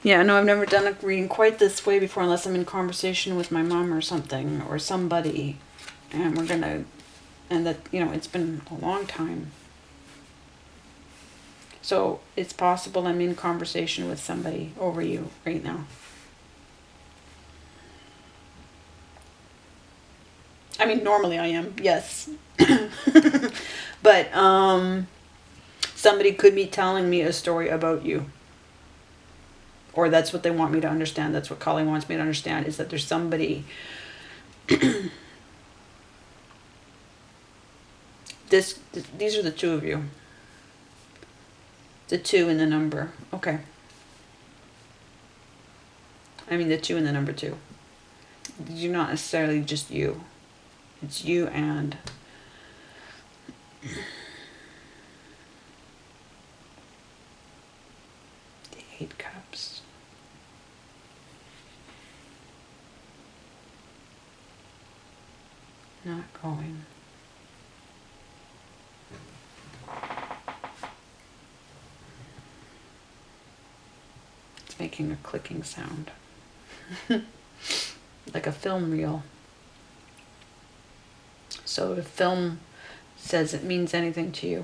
Yeah, no, I've never done a reading quite this way before unless I'm in conversation with my mom or something or somebody. And we're going to, and that, you know, it's been a long time. So it's possible I'm in conversation with somebody over you right now. I mean, normally I am, yes. But somebody could be telling me a story about you. Or that's what they want me to understand. That's what Kali wants me to understand, is that there's somebody. These are the two of you. The 2 and the number. Okay. I mean the 2 and the number 2. You're not necessarily just you. It's you and the 8 cups. Not going. It's making a clicking sound. Like a film reel. So if film says it means anything to you.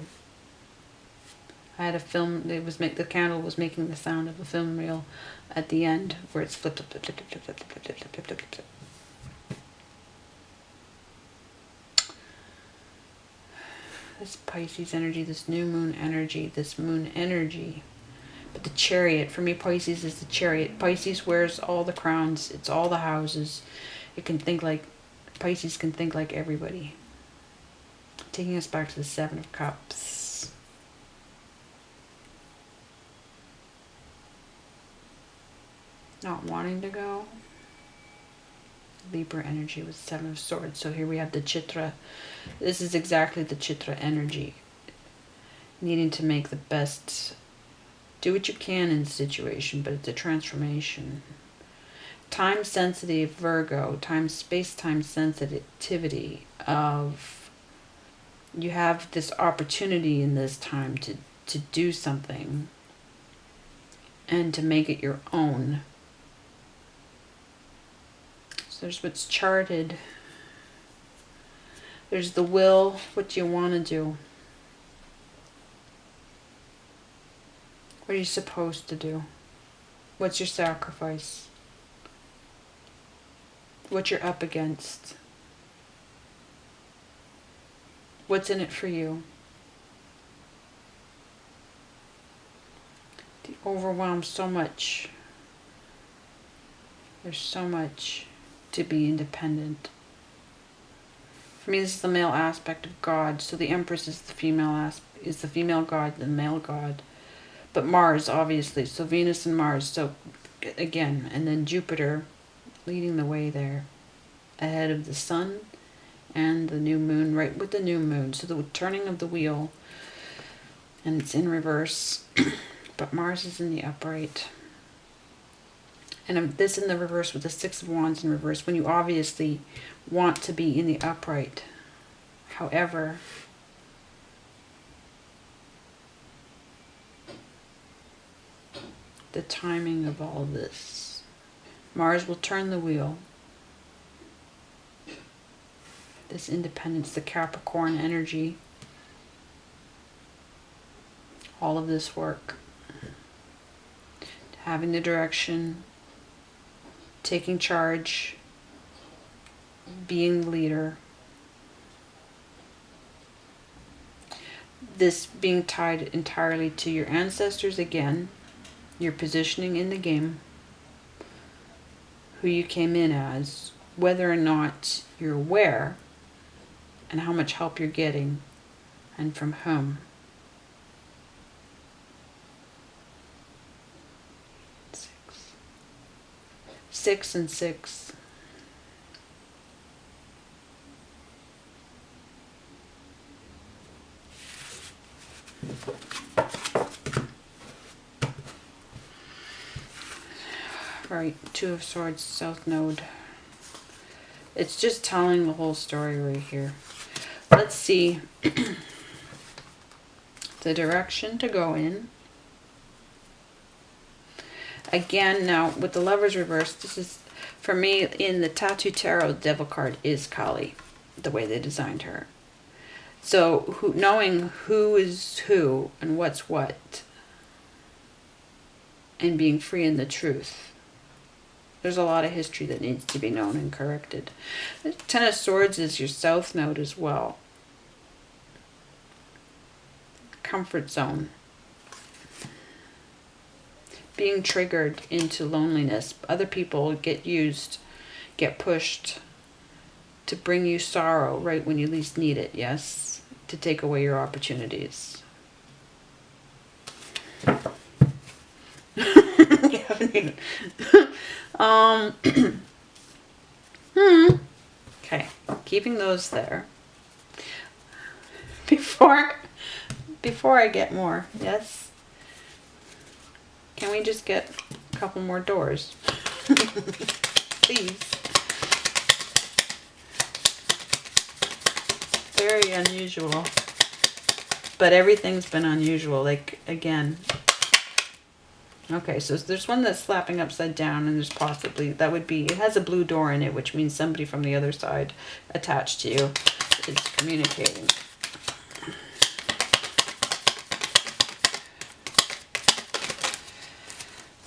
I had a film, the candle was making the sound of a film reel at the end where it's flip, flip, flip, flip, flip, flip, flip, flip, flip, flip, flip, flip. This Pisces energy, this new moon energy, this moon energy. But the Chariot, for me, Pisces is the Chariot. Pisces wears all the crowns. It's all the houses. It can think like, Pisces can think like everybody. Taking us back to the 7 of Cups. Not wanting to go. Libra energy with 7 of Swords. So here we have the Chitra. This is exactly the Chitra energy. Needing to make the best, do what you can in the situation, but it's a transformation. Time sensitive Virgo, space-time sensitivity of, you have this opportunity in this time to do something and to make it your own. So there's what's charted. There's the will, what you want to do. What are you supposed to do? What's your sacrifice? What you're up against? What's in it for you? The overwhelm, so much. There's so much to be independent. For me, this is the male aspect of God. So the Empress is the female god, the male god. But Mars, obviously. So Venus and Mars. So again, and then Jupiter leading the way there. Ahead of the sun and the new moon, right with the new moon. So the turning of the wheel. And it's in reverse. But Mars is in the upright. And this in the reverse with the 6 of Wands in reverse, when you obviously want to be in the upright. However, the timing of all this. Mars will turn the wheel. This independence, the Capricorn energy. All of this work. Having the direction. Taking charge, being the leader. This being tied entirely to your ancestors again, your positioning in the game, who you came in as, whether or not you're aware, and how much help you're getting, and from whom. 6 and 6. Right, 2 of Swords, South Node. It's just telling the whole story right here. Let's see the direction to go in. Again, now with the Lovers reversed, this is, for me, in the Tattoo Tarot, the Devil card is Kali, the way they designed her. So knowing who is who and what's what, and being free in the truth. There's a lot of history that needs to be known and corrected. The Ten of Swords is your South Node as well. Comfort zone. Being triggered into loneliness. Other people get used, get pushed to bring you sorrow right when you least need it, yes? To take away your opportunities. You haven't even... Okay, keeping those there. Before I get more, yes? Can we just get a couple more doors? Please. Very unusual. But everything's been unusual, like, again. Okay, so there's one that's slapping upside down, and there's possibly, that would be, it has a blue door in it, which means somebody from the other side attached to you is communicating.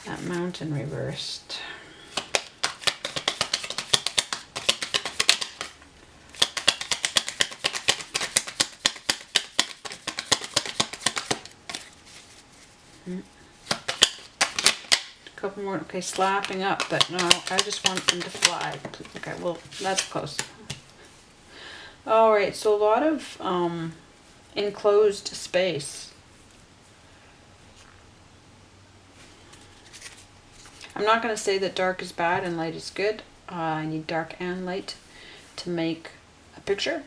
That Mountain reversed. A couple more. Okay, slapping up, but no, I just want them to fly. Okay, well, that's close. All right, so a lot of enclosed space. I'm not going to say that dark is bad and light is good. I need dark and light to make a picture.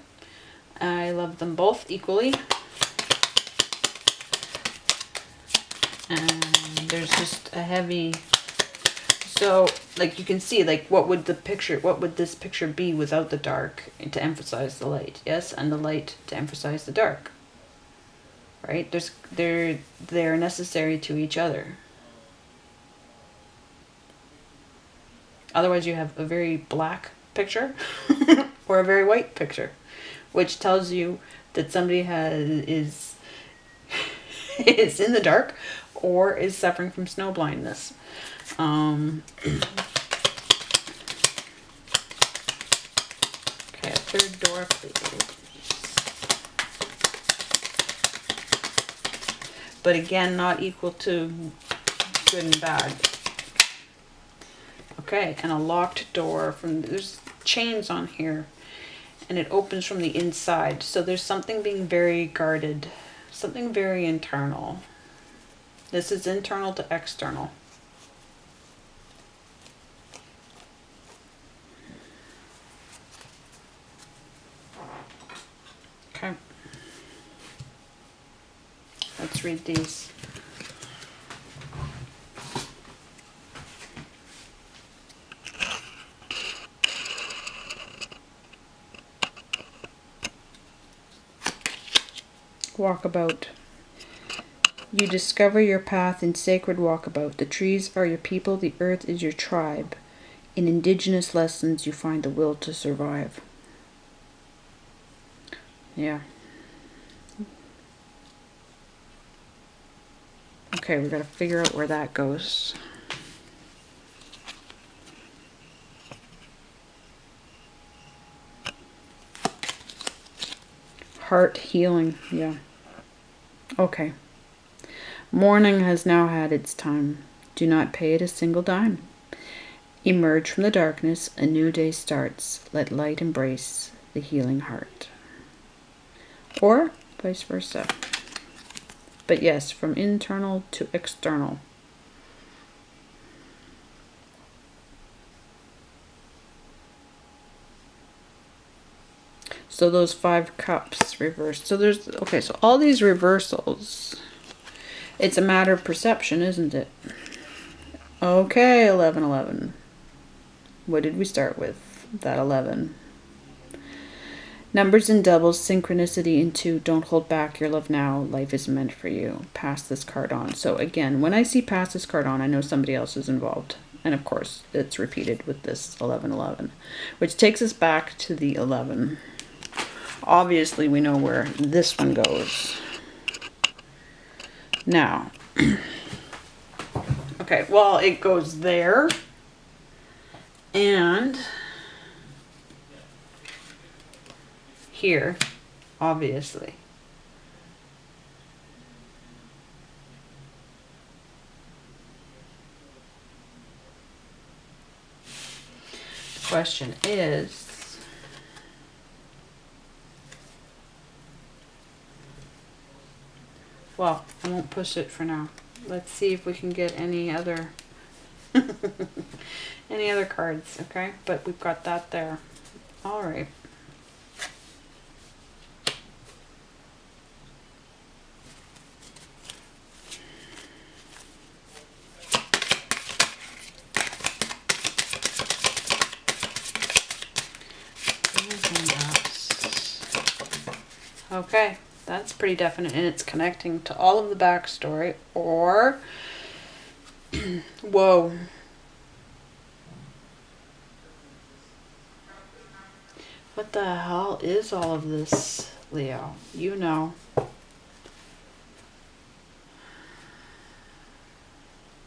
I love them both equally. And there's just a heavy... So, like, you can see, like, what would this picture be without the dark to emphasize the light? Yes, and the light to emphasize the dark. Right? They're necessary to each other. Otherwise, you have a very black picture or a very white picture, which tells you that somebody is in the dark or is suffering from snow blindness. Okay, a third door, please. But again, not equal to good and bad. Okay, and a locked door there's chains on here, and it opens from the inside. So there's something being very guarded, something very internal. This is internal to external. Okay. Let's read these. Walkabout. You discover your path in sacred walkabout. The trees are your people, the earth is your tribe. In indigenous lessons, you find the will to survive. Yeah. Okay, we gotta figure out where that goes. Heart healing, yeah. Okay. Morning has now had its time. Do not pay it a single dime. Emerge from the darkness, a new day starts. Let light embrace the healing heart. Or vice versa. But yes, from internal to external. So those 5 cups reversed. So there's, okay, so all these reversals, it's a matter of perception, isn't it? Okay, 1111. What did we start with? That 11. Numbers and doubles, synchronicity into don't hold back your love now. Life is meant for you. Pass this card on. So again, when I see pass this card on, I know somebody else is involved. And of course, it's repeated with this 1111, which takes us back to the 11. Obviously, we know where this one goes. Now, okay, well, it goes there. And here, obviously. The question is, well, I won't push it for now. Let's see if we can get any other any other cards, okay? But we've got that there. All right. Okay, that's pretty definite, and it's connecting to all of the backstory, or whoa. What the hell is all of this, Leo? You know.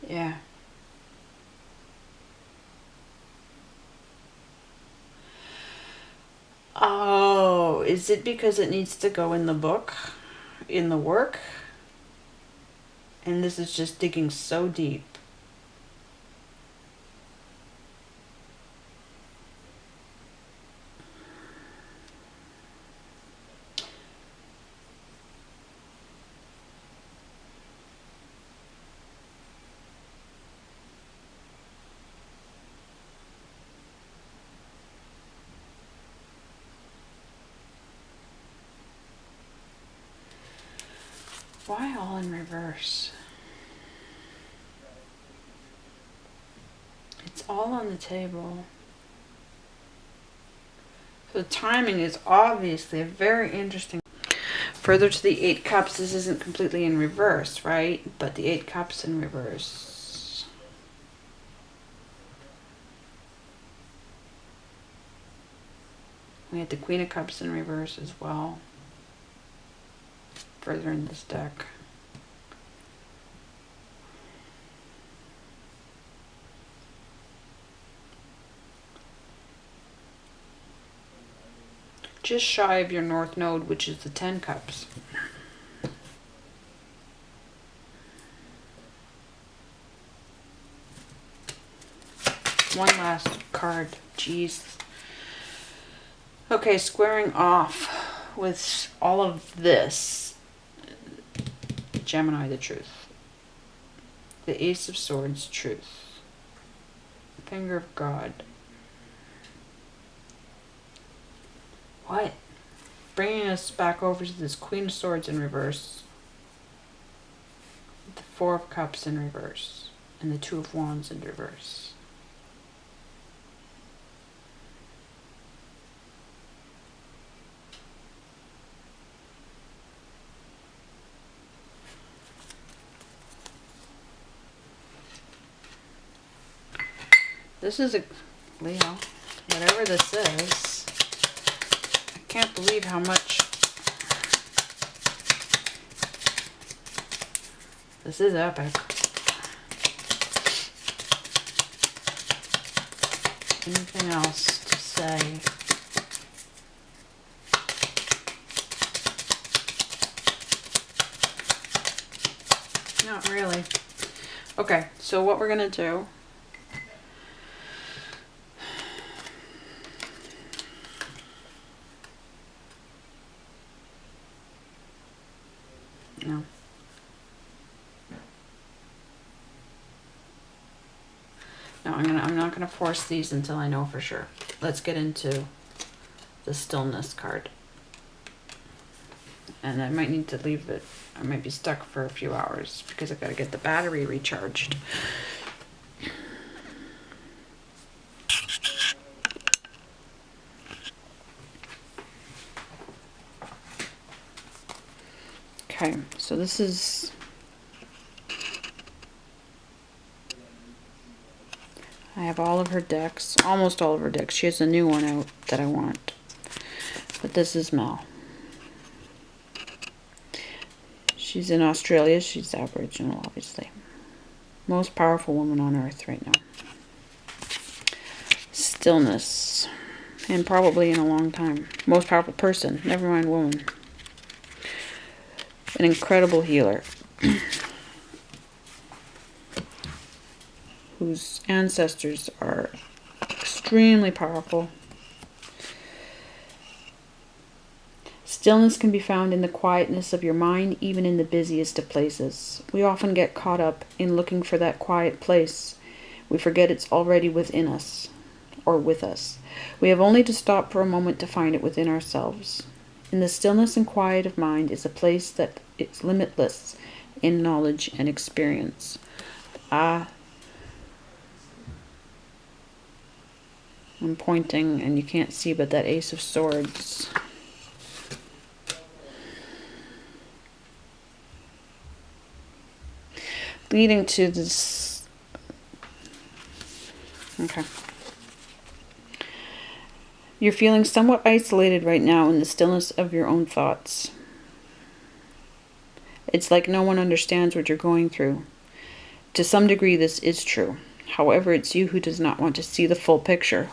Yeah. Oh, is it because it needs to go in the book, in the work? And this is just digging so deep. Why all in reverse? It's all on the table. So the timing is obviously a very interesting. Further to the Eight Cups, this isn't completely in reverse, right? But the Eight Cups in reverse. We had the Queen of Cups in reverse as well. Further in this deck. Just shy of your North Node, which is the 10 Cups. One last card. Jeez. Okay, squaring off with all of this. Gemini, the truth. The Ace of Swords, truth. Finger of God. What? Bringing us back over to this Queen of Swords in reverse. The Four of Cups in reverse. And the Two of Wands in reverse. This is a, Leo, whatever this is, I can't believe how much, this is epic. Anything else to say? Not really. Okay, so what we're going to do, no. No, I'm not gonna force these until I know for sure. Let's get into the stillness card. And I might need to leave it. I might be stuck for a few hours because I gotta get the battery recharged. Okay, so this is... I have all of her decks, almost all of her decks. She has a new one out that I want. But this is Mel. She's in Australia. She's Aboriginal, obviously. Most powerful woman on earth right now. Stillness. And probably in a long time. Most powerful person. Never mind woman. An incredible healer. Whose ancestors are extremely powerful. Stillness can be found in the quietness of your mind, even in the busiest of places. We often get caught up in looking for that quiet place. We forget it's already within us, or with us. We have only to stop for a moment to find it within ourselves. In the stillness and quiet of mind is a place that is limitless in knowledge and experience. I'm pointing and you can't see, but that Ace of Swords. Leading to this... Okay. You're feeling somewhat isolated right now in the stillness of your own thoughts. It's like no one understands what you're going through. To some degree, this is true. However, it's you who does not want to see the full picture.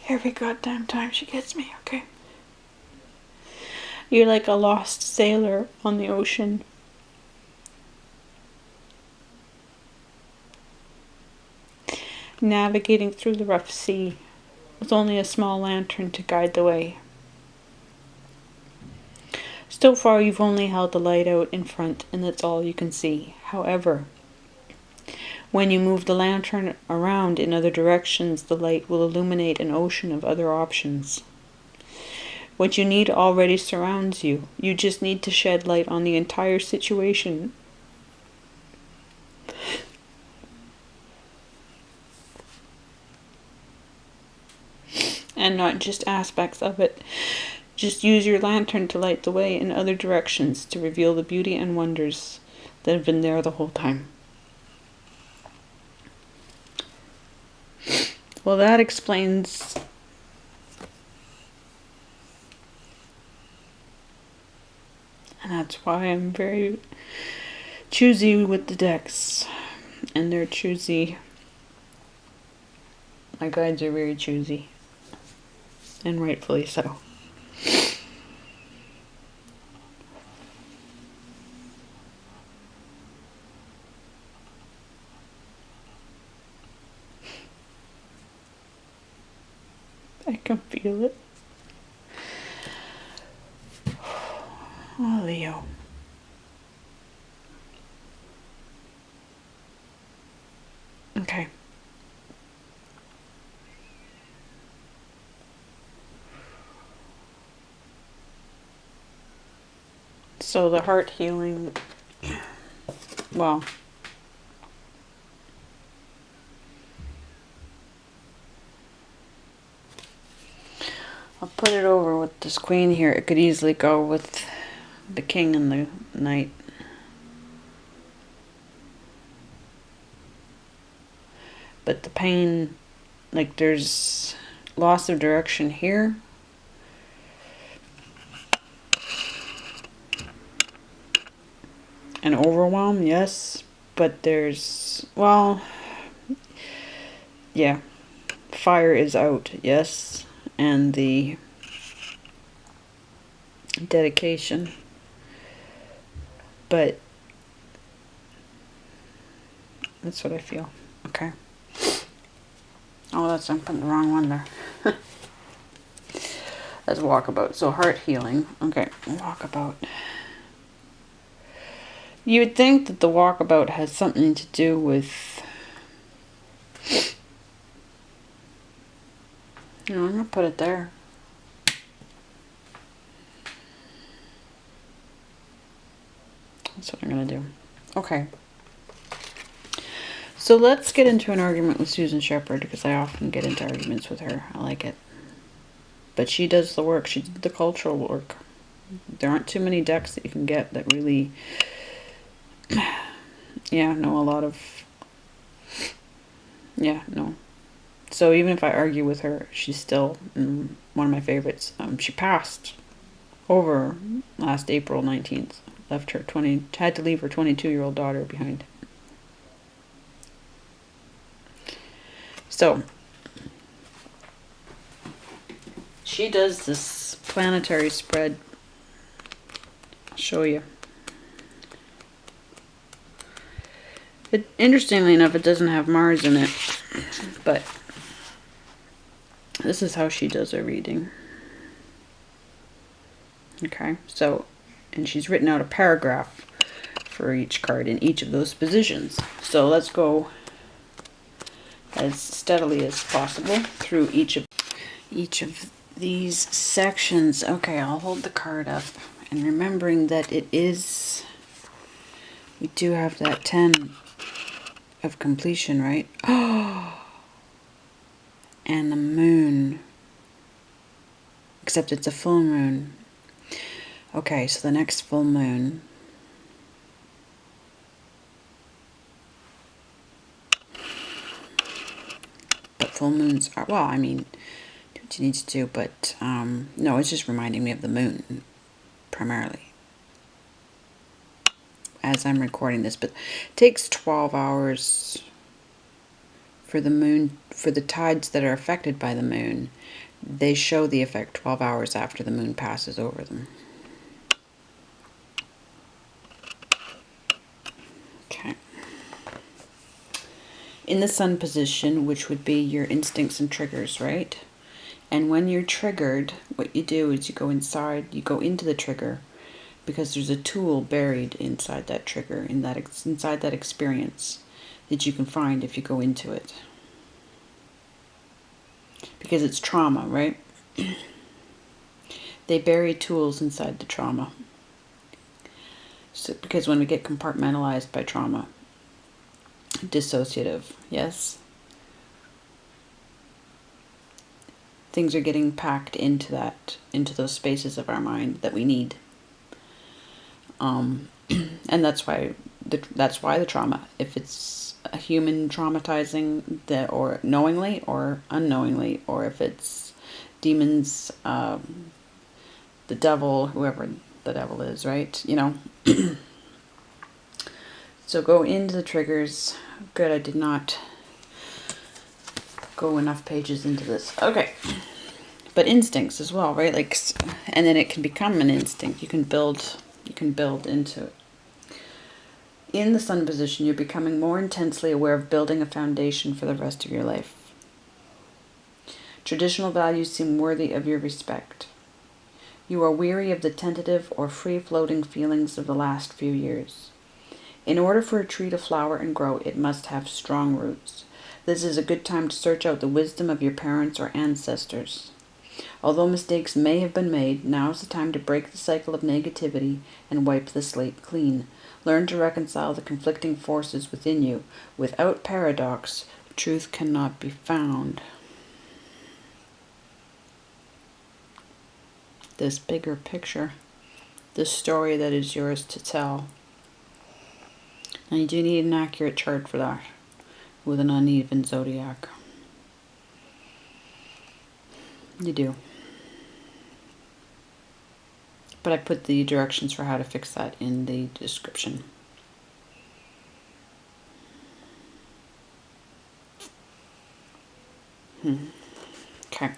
Every goddamn time she gets me, okay? You're like a lost sailor on the ocean. Navigating through the rough sea with only a small lantern to guide the way. So far you've only held the light out in front and that's all you can see. However, when you move the lantern around in other directions, the light will illuminate an ocean of other options. What you need already surrounds you. You just need to shed light on the entire situation. And not just aspects of it. Just use your lantern to light the way in other directions to reveal the beauty and wonders that have been there the whole time. Well, that explains and that's why I'm very choosy with the decks. And they're choosy. My guides are very choosy. And rightfully so. I can feel it. Oh, Leo. Okay. So the heart healing, well, I'll put it over with this queen here. It could easily go with the king and the knight. But the pain, like there's loss of direction here. And overwhelm, yes. But there's, well, yeah. fire is out, yes, and the dedication, but that's what I feel. Okay. Oh, I'm putting the wrong one there. That's walkabout. So heart healing. Okay, walkabout. You would think that the walkabout has something to do with... No, I'm going to put it there. That's what I'm going to do. Okay. So let's get into an argument with Susan Shepherd, because I often get into arguments with her. I like it. But she does the work. She did the cultural work. There aren't too many decks that you can get that really, yeah, know a lot of, yeah, no. So even if I argue with her, she's still one of my favorites. She passed over last April 19th. Had to leave her 22-year-old daughter behind. So she does this planetary spread. I'll show you. Interestingly enough, it doesn't have Mars in it, but this is how she does her reading. Okay, so, and she's written out a paragraph for each card in each of those positions. So let's go as steadily as possible through each of these sections. Okay, I'll hold the card up, and remembering that it is, we do have that 10 of completion, right? Oh, and the moon, except it's a full moon. Okay, so the next full moon, but full moons are, well, I mean, do what you need to do, but no, it's just reminding me of the moon primarily as I'm recording this. But it takes 12 hours for the moon, for the tides that are affected by the moon. They show the effect 12 hours after the moon passes over them. Okay. In the sun position, which would be your instincts and triggers, right? And when you're triggered, what you do is you go inside, you go into the trigger, because there's a tool buried inside that trigger, inside that experience, that you can find if you go into it. Because it's trauma, right? They bury tools inside the trauma. So, because when we get compartmentalized by trauma, dissociative, yes? Things are getting packed into those spaces of our mind that we need. And that's why the trauma, if it's a human traumatizing or knowingly or unknowingly, or if it's demons, the devil, whoever the devil is, right? You know. So go into the triggers. Good, I did not go enough pages into this. Okay. But instincts as well, right? Like, and then it can become an instinct. You can build into it. In the sun position, you're becoming more intensely aware of building a foundation for the rest of your life. Traditional values seem worthy of your respect. You are weary of the tentative or free-floating feelings of the last few years. In order for a tree to flower and grow, it must have strong roots. This is a good time to search out the wisdom of your parents or ancestors. Although mistakes may have been made, now is the time to break the cycle of negativity and wipe the slate clean. Learn to reconcile the conflicting forces within you. Without paradox, truth cannot be found. This bigger picture, this story that is yours to tell. And you do need an accurate chart for that, with an uneven zodiac. You do. But I put the directions for how to fix that in the description. Okay.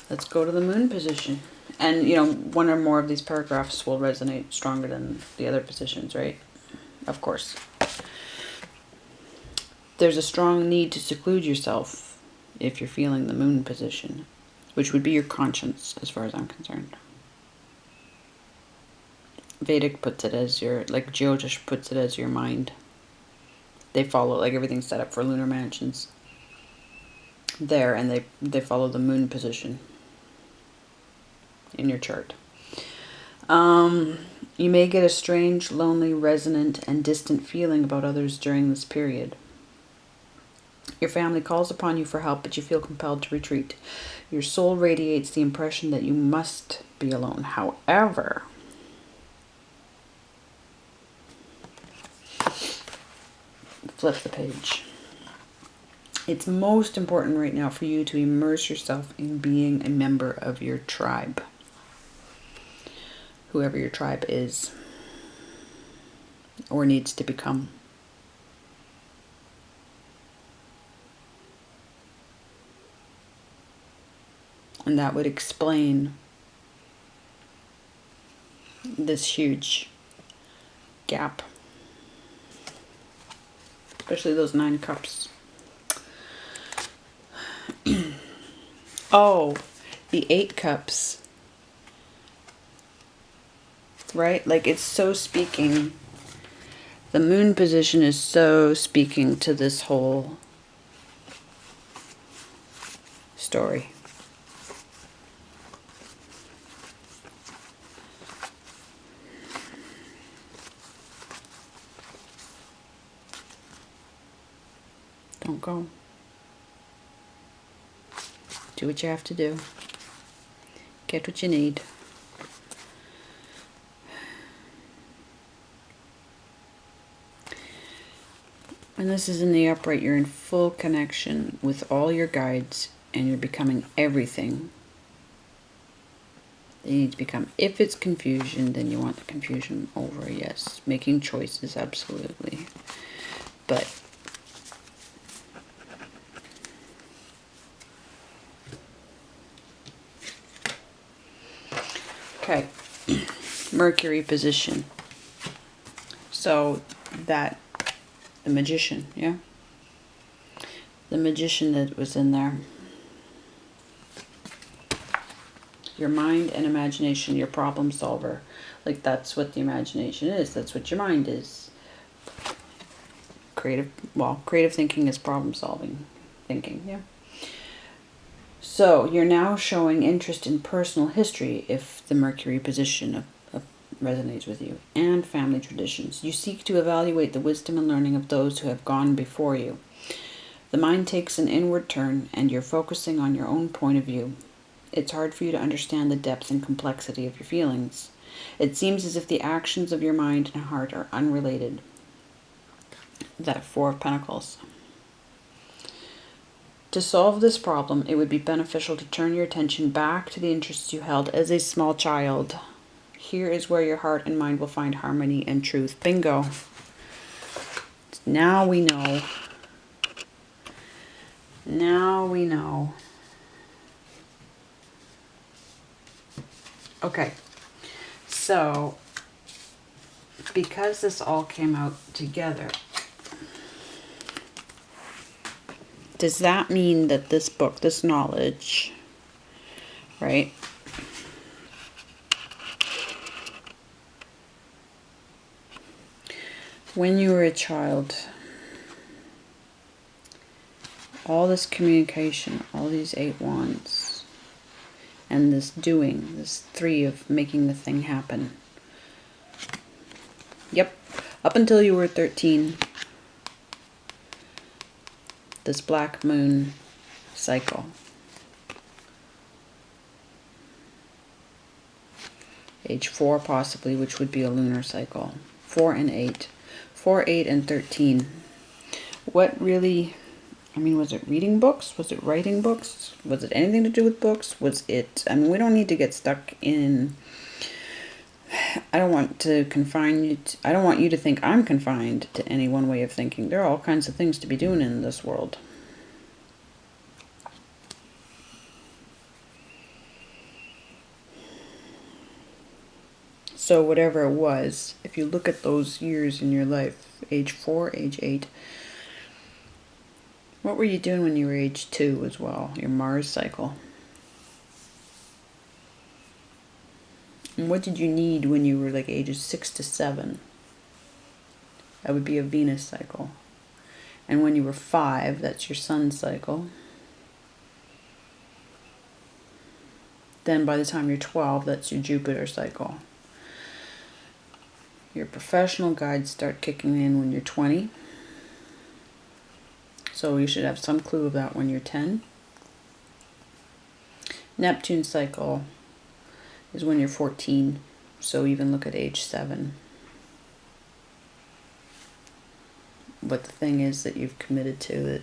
Let's go to the moon position. And, you know, one or more of these paragraphs will resonate stronger than the other positions, right? Of course. There's a strong need to seclude yourself if you're feeling the moon position, which would be your conscience, as far as I'm concerned. Vedic puts it as your, like Jyotish puts it as your mind. They follow, like everything's set up for lunar mansions there, and they follow the moon position in your chart. You may get a strange, lonely, resonant, and distant feeling about others during this period. Your family calls upon you for help, but you feel compelled to retreat. Your soul radiates the impression that you must be alone. However, flip the page. It's most important right now for you to immerse yourself in being a member of your tribe. Whoever your tribe is or needs to become. And that would explain this huge gap. Especially those 9 cups. Oh, the 8 cups. Right? Like it's so speaking. The moon position is so speaking to this whole story. Don't go. Do what you have to do. Get what you need. When this is in the upright, you're in full connection with all your guides and you're becoming everything that you need to become. If it's confusion, then you want the confusion over, yes. Making choices, absolutely. But okay, Mercury position. So that, the magician, yeah? The magician that was in there. Your mind and imagination, your problem solver. Like that's what the imagination is. That's what your mind is. Creative thinking is problem solving thinking, yeah? So you're now showing interest in personal history if the Mercury position resonates with you, and family traditions. You seek to evaluate the wisdom and learning of those who have gone before you. The mind takes an inward turn and you're focusing on your own point of view. It's hard for you to understand the depth and complexity of your feelings. It seems as if the actions of your mind and heart are unrelated. That 4 of Pentacles. To solve this problem, it would be beneficial to turn your attention back to the interests you held as a small child. Here is where your heart and mind will find harmony and truth. Bingo. Now we know. Now we know. Okay. So, because this all came out together, does that mean that this book, this knowledge, right? When you were a child, all this communication, all these 8 wands, and this doing, this 3 of making the thing happen. Yep, up until you were 13, this black moon cycle. Age 4 possibly, which would be a lunar cycle. 4 and 8. 4, 8, and 13. What really, I mean, was it reading books? Was it writing books? Was it anything to do with books? Was it, I mean, we don't need to get stuck in, I don't want to confine you, I don't want you to think I'm confined to any one way of thinking. There are all kinds of things to be doing in this world. So whatever it was, if you look at those years in your life, age 4, age 8, what were you doing when you were age 2 as well, your Mars cycle? And what did you need when you were like ages 6 to 7? That would be a Venus cycle. And when you were 5, that's your Sun cycle. Then by the time you're 12, that's your Jupiter cycle. Your professional guides start kicking in when you're 20. So you should have some clue of that when you're 10. Neptune cycle is when you're 14. So even look at age 7. But the thing is that you've committed to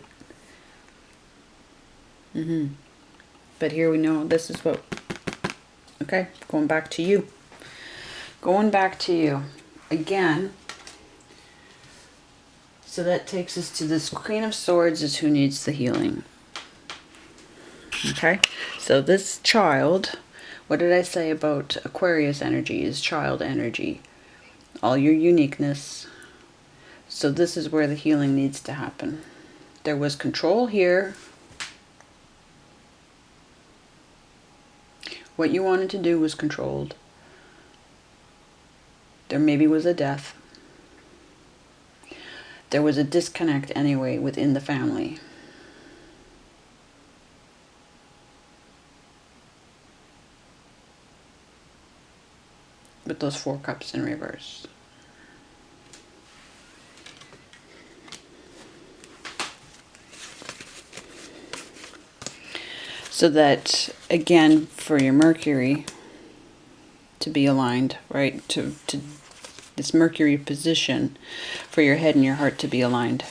it. But here we know this is what... Okay, going back to you. Going back to you. Again, so that takes us to this Queen of Swords is who needs the healing. Okay, so this child, what did I say about Aquarius energy is child energy. All your uniqueness. So this is where the healing needs to happen. There was control here. What you wanted to do was controlled. There maybe was a death. There was a disconnect anyway within the family. With those 4 cups in reverse. So that, again, for your Mercury to be aligned, right? To this Mercury position, for your head and your heart to be aligned.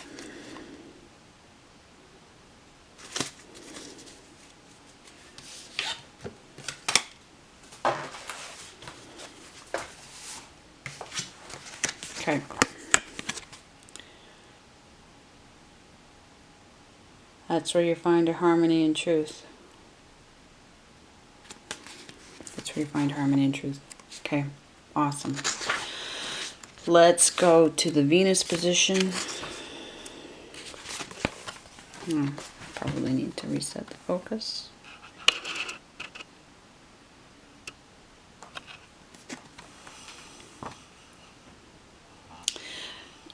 Okay. That's where you find a harmony and truth. That's where you find harmony and truth. Okay, awesome. Let's go to the Venus position. Probably need to reset the focus.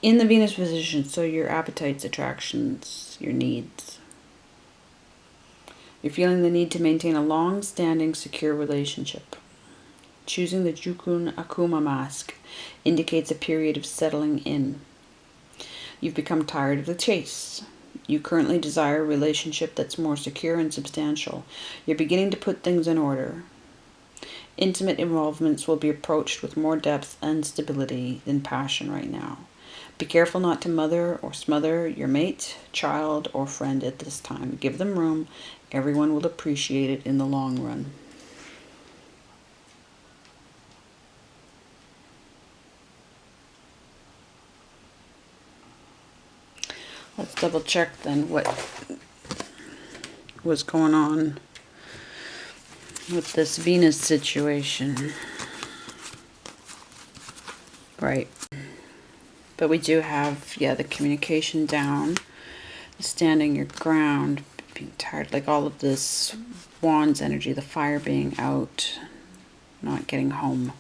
In the Venus position, so your appetites, attractions, your needs. You're feeling the need to maintain a long-standing, secure relationship. Choosing the Jukun Akuma mask indicates a period of settling in. You've become tired of the chase. You currently desire a relationship that's more secure and substantial. You're beginning to put things in order. Intimate involvements will be approached with more depth and stability than passion right now. Be careful not to mother or smother your mate, child, or friend at this time. Give them room. Everyone will appreciate it in the long run. Let's double check then what was going on with this Venus situation. Right. But we do have, yeah, the communication down, standing your ground, being tired, like all of this Wands energy, the fire being out, not getting home.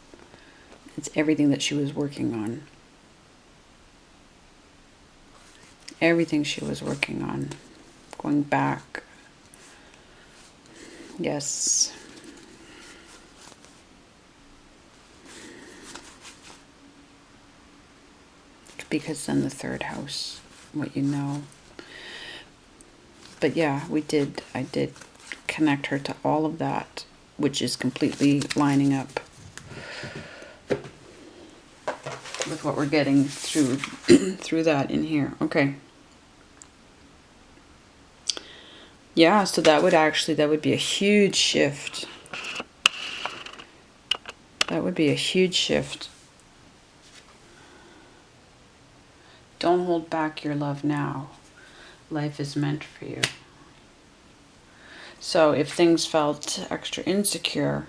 It's everything that she was working on. Everything she was working on. Going back. Yes. Because then the 3rd house, what you know. But yeah, I did connect her to all of that, which is completely lining up with what we're getting through through that in here. Okay. Yeah, so that would be a huge shift. That would be a huge shift. Don't hold back your love now. Life is meant for you. So if things felt extra insecure,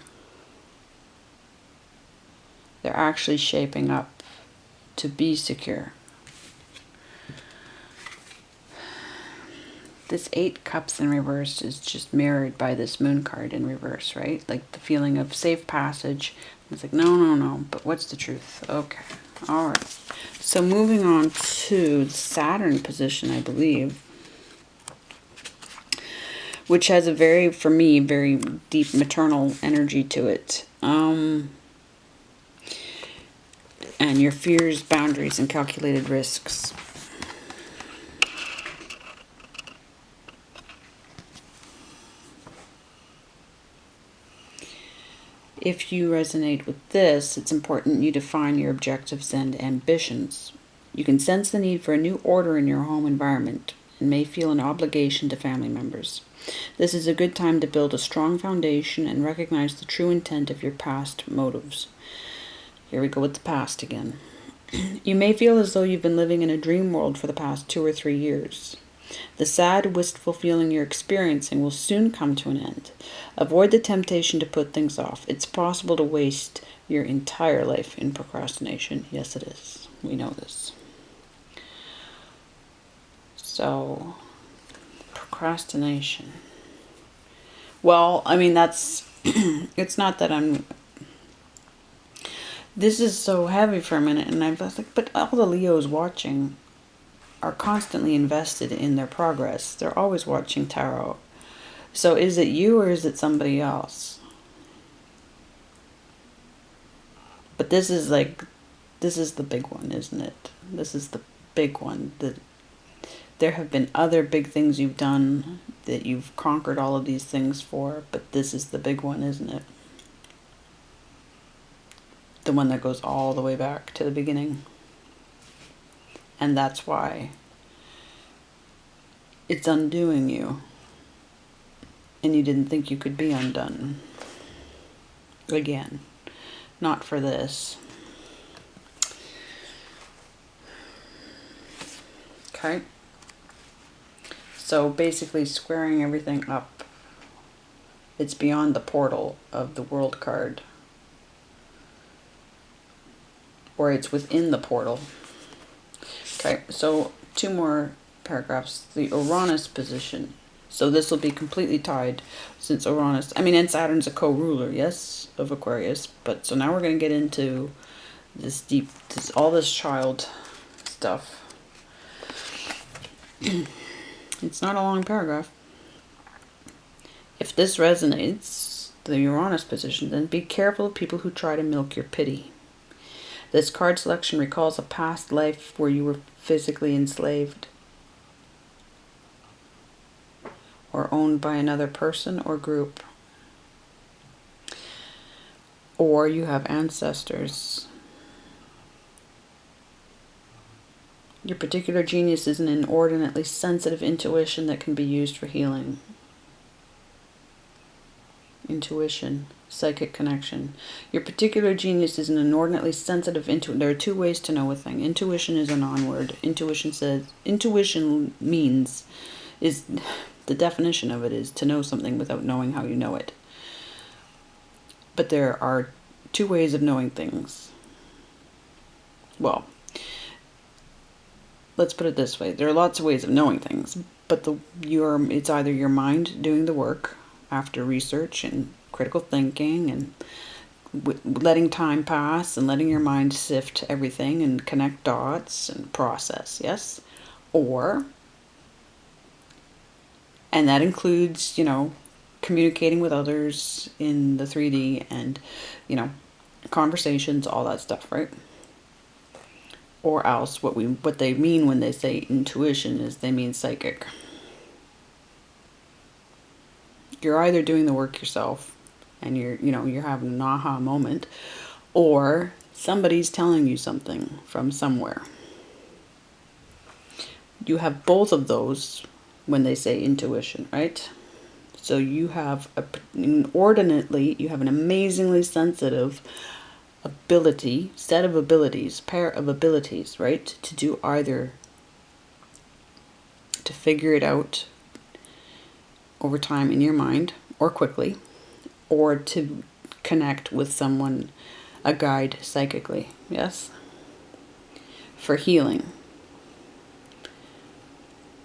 they're actually shaping up to be secure. This 8 cups in reverse is just mirrored by this moon card in reverse, right? Like the feeling of safe passage. It's like, no, no, no, but what's the truth? Okay, all right. So moving on to the Saturn position, I believe, which has a very, for me, very deep maternal energy to it. And your fears, boundaries, and calculated risks. If you resonate with this, it's important you define your objectives and ambitions. You can sense the need for a new order in your home environment and may feel an obligation to family members. This is a good time to build a strong foundation and recognize the true intent of your past motives. Here we go with the past again. You may feel as though you've been living in a dream world for the past 2 or 3 years. The sad, wistful feeling you're experiencing will soon come to an end. Avoid the temptation to put things off. It's possible to waste your entire life in procrastination. Yes, it is. We know this. So, procrastination. Well, I mean, that's... it's not that I'm... This is so heavy for a minute, and I was like, but all the Leos watching are constantly invested in their progress. They're always watching tarot. So is it you or is it somebody else? But this is like, this is the big one, isn't it? This is the big one. There have been other big things you've done that you've conquered all of these things for, but this is the big one, isn't it? The one that goes all the way back to the beginning. And that's why it's undoing you. And you didn't think you could be undone. Again, not for this. Okay. So basically squaring everything up. It's beyond the portal of the World card. Or it's within the portal. Okay, so 2 more paragraphs. The Uranus position. So this will be completely tied since Uranus, I mean, and Saturn's a co-ruler, yes, of Aquarius. But so now we're going to get into this deep, all this child stuff. It's not a long paragraph. If this resonates, the Uranus position, then be careful of people who try to milk your pity. This card selection recalls a past life where you were physically enslaved or owned by another person or group. Or you have ancestors. Your particular genius is an inordinately sensitive intuition that can be used for healing. Intuition, psychic connection. Your particular genius is an inordinately sensitive intuition. There are 2 ways to know a thing. Intuition is a non-word. Intuition means, is the definition of it is to know something without knowing how you know it. But there are 2 ways of knowing things. Well, let's put it this way. There are lots of ways of knowing things, but it's either your mind doing the work after research and critical thinking and letting time pass and letting your mind sift everything and connect dots and process, yes? And that includes, communicating with others in the 3D and, conversations, all that stuff, right? Or else what they mean when they say intuition is they mean psychic. You're either doing the work yourself and you're having an aha moment, or somebody's telling you something from somewhere. You have both of those when they say intuition, right? So you have an amazingly sensitive ability, set of abilities, pair of abilities, right? To do either, to figure it out over time in your mind, or quickly, or to connect with someone, a guide psychically, yes? For healing.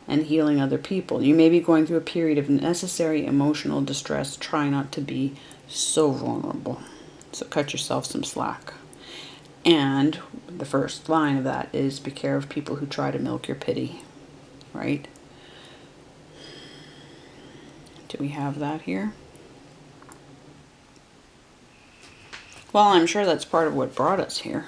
And healing other people. You may be going through a period of necessary emotional distress. Try not to be so vulnerable. So cut yourself some slack. And the first line of that is be careful of people who try to milk your pity. Right? Do we have that here? Well, I'm sure that's part of what brought us here.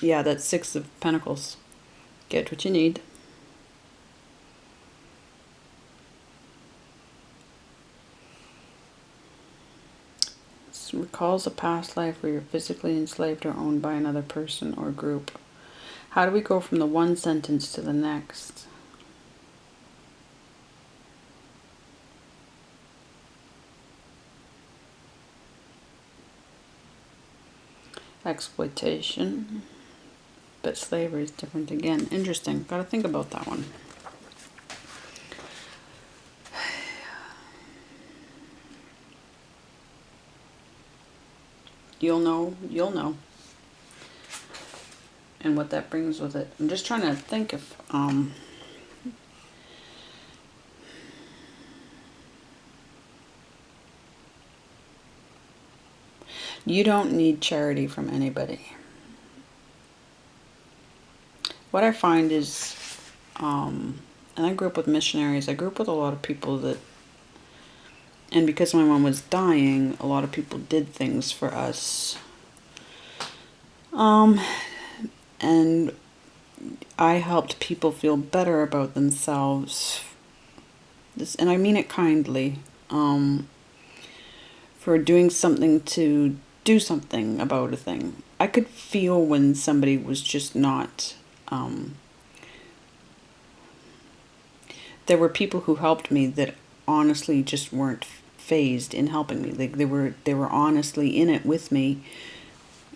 Yeah, that's Six of Pentacles. Get what you need. This recalls a past life where you're physically enslaved or owned by another person or group. How do we go from the one sentence to the next? Exploitation. But slavery is different again. Interesting. Got to think about that one. You'll know. You'll know. And what that brings with it. I'm just trying to think if... you don't need charity from anybody. What I find is, and I grew up with missionaries, I grew up with a lot of people that, and because my mom was dying, a lot of people did things for us. And I helped people feel better about themselves. And I mean it kindly, for doing something to do something about a thing. I could feel when somebody was just not... there were people who helped me that honestly just weren't phased in helping me. Like they were honestly in it with me,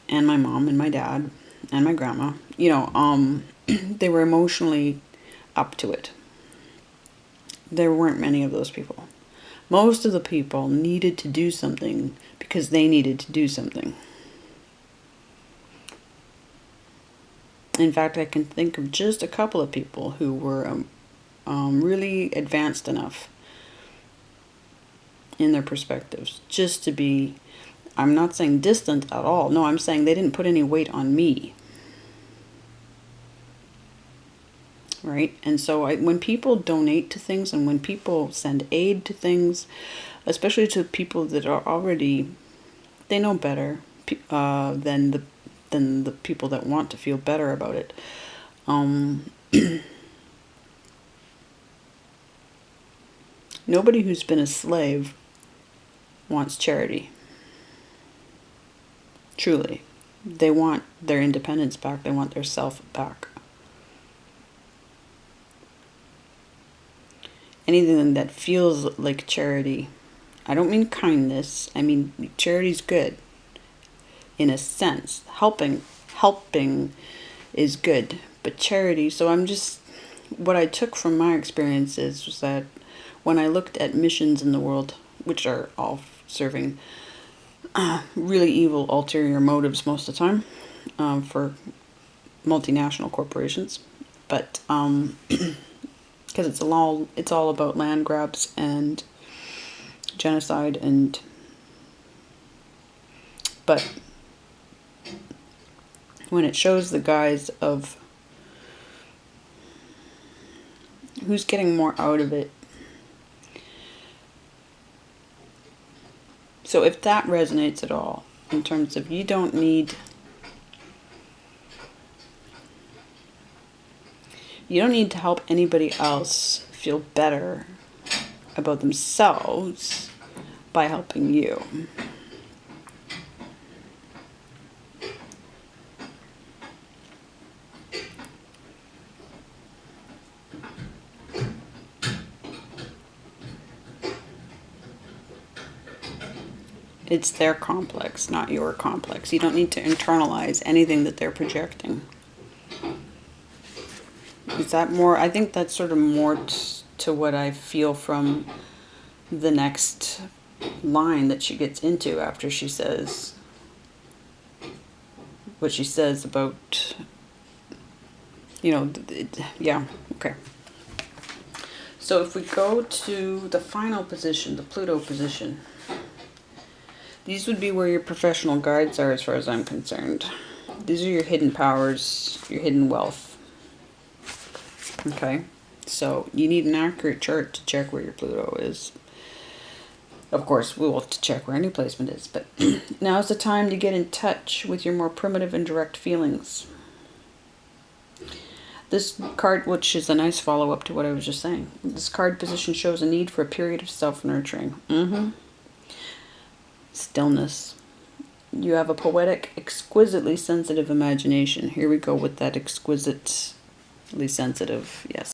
and my mom and my dad and my grandma. You know, they were emotionally up to it. There weren't many of those people. Most of the people needed to do something because they needed to do something. In fact, I can think of just a couple of people who were really advanced enough in their perspectives just to be, I'm not saying distant at all. No, I'm saying they didn't put any weight on me. Right? And so when people donate to things and when people send aid to things, especially to people that are already, they know better than the people that want to feel better about it. Nobody who's been a slave wants charity. Truly. They want their independence back. They want their self back. Anything that feels like charity. I don't mean kindness. I mean charity's good. In a sense. Helping is good. But charity, so I'm just... what I took from my experiences was that when I looked at missions in the world, which are all serving really evil ulterior motives most of the time, for multinational corporations, but because it's all about land grabs and genocide, and but when it shows the guise of who's getting more out of it. So if that resonates at all, in terms of you don't need to help anybody else feel better about themselves by helping you. It's their complex, not your complex. You don't need to internalize anything that they're projecting. Is that more? I think that's sort of more to what I feel from the next line that she gets into after she says what she says about, you know, yeah, okay. So if we go to the final position, the Pluto position, these would be where your professional guides are as far as I'm concerned. These are your hidden powers, your hidden wealth. Okay, so you need an accurate chart to check where your Pluto is. Of course, we will check where any placement is, but now's the time to get in touch with your more primitive and direct feelings. This card, which is a nice follow-up to what I was just saying, this card position shows a need for a period of self-nurturing. Stillness. You have a poetic, exquisitely sensitive imagination. Here we go with that exquisitely sensitive, yes.